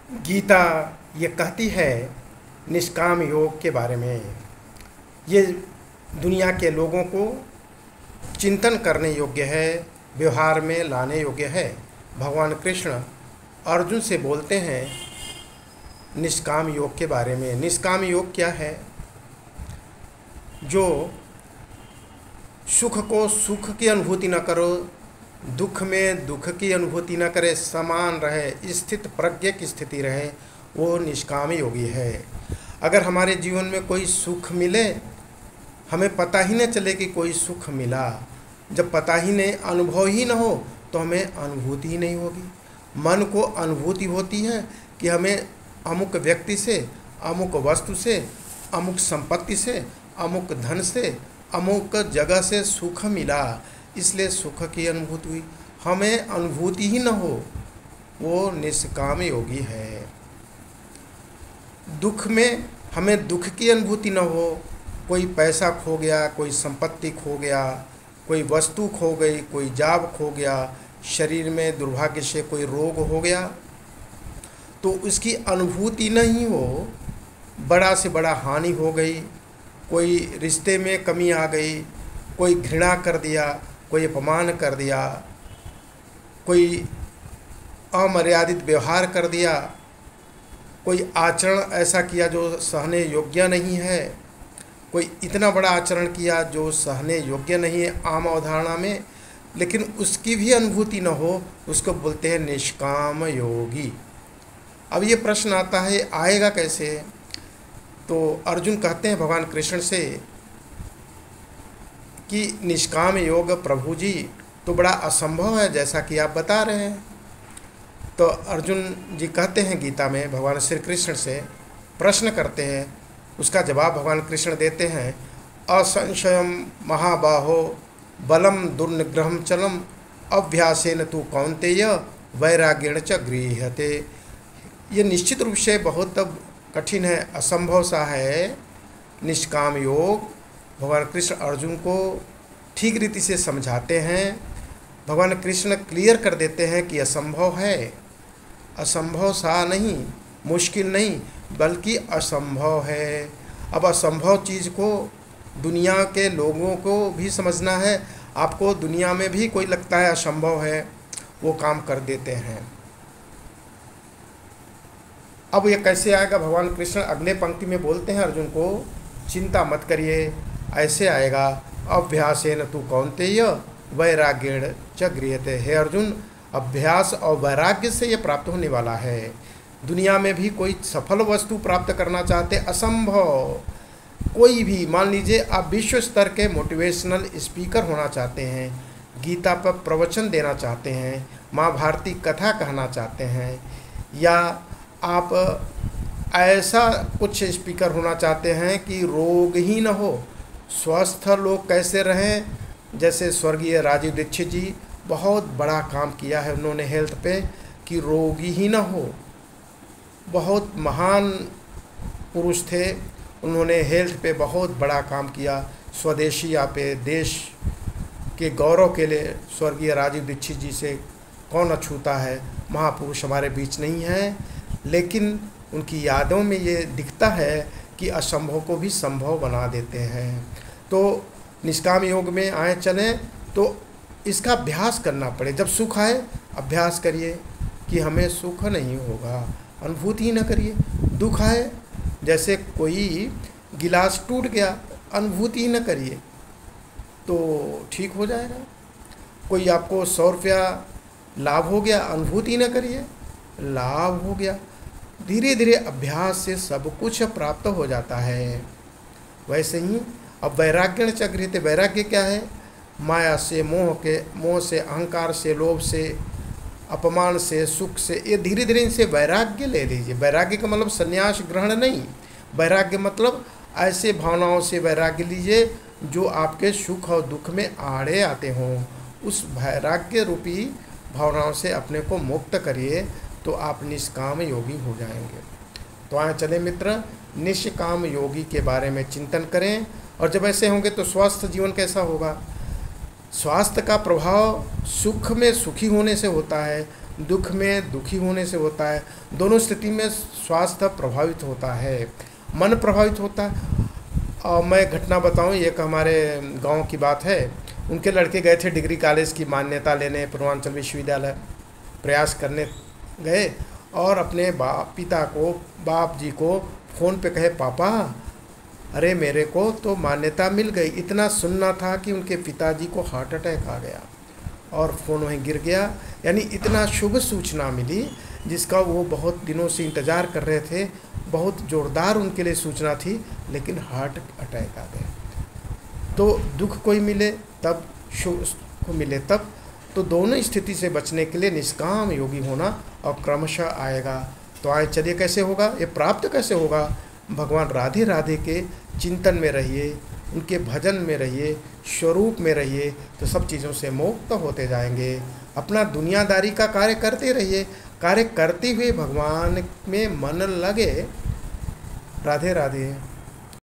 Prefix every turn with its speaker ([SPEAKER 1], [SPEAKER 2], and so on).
[SPEAKER 1] गीता ये कहती है निष्काम योग के बारे में। ये दुनिया के लोगों को चिंतन करने योग्य है, व्यवहार में लाने योग्य है। भगवान कृष्ण अर्जुन से बोलते हैं निष्काम योग के बारे में। निष्काम योग क्या है? जो सुख को सुख की अनुभूति न करो, दुख में दुख की अनुभूति न करे, समान रहे, स्थित प्रज्ञ की स्थिति रहे, वो निष्काम योगी है। अगर हमारे जीवन में कोई सुख मिले, हमें पता ही न चले कि कोई सुख मिला, जब पता ही नहीं, अनुभव ही न हो, तो हमें अनुभूति ही नहीं होगी। मन को अनुभूति होती है कि हमें अमुक व्यक्ति से, अमुक वस्तु से, अमुक संपत्ति से, अमुक धन से, अमुक जगह से सुख मिला, इसलिए सुख की अनुभूति हुई। हमें अनुभूति ही न हो, वो निष्काम योगी है। दुख में हमें दुख की अनुभूति न हो, कोई पैसा खो गया, कोई संपत्ति खो गया, कोई वस्तु खो गई, कोई जॉब खो गया, शरीर में दुर्भाग्य से कोई रोग हो गया, तो उसकी अनुभूति नहीं हो, बड़ा से बड़ा हानि हो गई, कोई रिश्ते में कमी आ गई, कोई घृणा कर दिया, कोई अपमान कर दिया, कोई अमर्यादित व्यवहार कर दिया, कोई आचरण ऐसा किया जो सहने योग्य नहीं है, कोई इतना बड़ा आचरण किया जो सहने योग्य नहीं है आम अवधारणा में, लेकिन उसकी भी अनुभूति न हो, उसको बोलते हैं निष्काम योगी। अब ये प्रश्न आता है आएगा कैसे? तो अर्जुन कहते हैं भगवान कृष्ण से कि निष्काम योग प्रभु जी तो बड़ा असंभव है, जैसा कि आप बता रहे हैं। तो अर्जुन जी कहते हैं गीता में, भगवान श्री कृष्ण से प्रश्न करते हैं, उसका जवाब भगवान कृष्ण देते हैं, असंशयम महाबाहो बलम दुर्निग्रहम चलम अभ्यासेन तु कौन्तेय वैराग्येण च गृह्यते। ये निश्चित रूप से बहुत कठिन है, असंभव सा है निष्काम योग। भगवान कृष्ण अर्जुन को ठीक रीति से समझाते हैं। भगवान कृष्ण क्लियर कर देते हैं कि असंभव है, असंभव सा नहीं, मुश्किल नहीं, बल्कि असंभव है। अब असंभव चीज़ को दुनिया के लोगों को भी समझना है। आपको दुनिया में भी कोई लगता है असंभव है, वो काम कर देते हैं। अब ये कैसे आएगा? भगवान कृष्ण अगले पंक्ति में बोलते हैं अर्जुन को, चिंता मत करिए, ऐसे आएगा, अभ्यासेन तु कौन्तेय वैराग्येण च गृह्यते। हे अर्जुन, अभ्यास और वैराग्य से ये प्राप्त होने वाला है। दुनिया में भी कोई सफल वस्तु प्राप्त करना चाहते, असंभव कोई भी, मान लीजिए आप विश्व स्तर के मोटिवेशनल स्पीकर होना चाहते हैं, गीता पर प्रवचन देना चाहते हैं, माँ भारती कथा कहना चाहते हैं, या आप ऐसा कुछ स्पीकर होना चाहते हैं कि रोग ही न हो, स्वस्थ लोग कैसे रहें, जैसे स्वर्गीय राजीव दीक्षित जी बहुत बड़ा काम किया है उन्होंने हेल्थ पे, कि रोगी ही न हो। बहुत महान पुरुष थे, उन्होंने हेल्थ पे बहुत बड़ा काम किया, स्वदेशिया पे, देश के गौरव के लिए स्वर्गीय राजीव दीक्षित जी से कौन अछूता है। महापुरुष हमारे बीच नहीं है, लेकिन उनकी यादों में ये दिखता है कि असंभव को भी संभव बना देते हैं। तो निष्काम योग में आए चलें तो इसका अभ्यास करना पड़े। जब सुख आए अभ्यास करिए कि हमें सुख नहीं होगा, अनुभूति ही न करिए। दुख आए, जैसे कोई गिलास टूट गया, अनुभूति ही न करिए तो ठीक हो जाएगा। कोई आपको 100 रुपया लाभ हो गया, अनुभूति न करिए, लाभ हो गया। धीरे धीरे अभ्यास से सब कुछ प्राप्त हो जाता है। वैसे ही अब वैराग्येण च गृह्यते, वैराग्य क्या है? माया से, मोह से, अहंकार से, लोभ से, अपमान से, सुख से, ये धीरे धीरे इनसे वैराग्य ले लीजिए। वैराग्य का मतलब संन्यास ग्रहण नहीं, वैराग्य मतलब ऐसे भावनाओं से वैराग्य लीजिए जो आपके सुख और दुख में आड़े आते हों। उस वैराग्य रूपी भावनाओं से अपने को मुक्त करिए तो आप निष्काम योगी हो जाएंगे। तो आए चले मित्र, निष्काम योगी के बारे में चिंतन करें। और जब ऐसे होंगे तो स्वस्थ जीवन कैसा होगा? स्वास्थ्य का प्रभाव सुख में सुखी होने से होता है, दुख में दुखी होने से होता है। दोनों स्थिति में स्वास्थ्य प्रभावित होता है, मन प्रभावित होता है। और मैं घटना बताऊं, एक हमारे गांव की बात है। उनके लड़के गए थे डिग्री कॉलेज की मान्यता लेने, पूर्वांचल विश्वविद्यालय प्रयास करने गए, और अपने बाप जी को फ़ोन पे कहे, पापा अरे मेरे को तो मान्यता मिल गई। इतना सुनना था कि उनके पिताजी को हार्ट अटैक आ गया और फ़ोन वहीं गिर गया। यानी इतना शुभ सूचना मिली जिसका वो बहुत दिनों से इंतज़ार कर रहे थे, बहुत ज़ोरदार उनके लिए सूचना थी, लेकिन हार्ट अटैक आ गया। तो दुख कोई मिले तब, सुख को मिले तब। तो दोनों स्थिति से बचने के लिए निष्काम योगी होना और क्रमशः आएगा। तो आए चलिए कैसे होगा, ये प्राप्त कैसे होगा? भगवान राधे राधे के चिंतन में रहिए, उनके भजन में रहिए, स्वरूप में रहिए, तो सब चीज़ों से मुक्त होते जाएंगे। अपना दुनियादारी का कार्य करते रहिए, कार्य करते हुए भगवान में मन लगे। राधे राधे।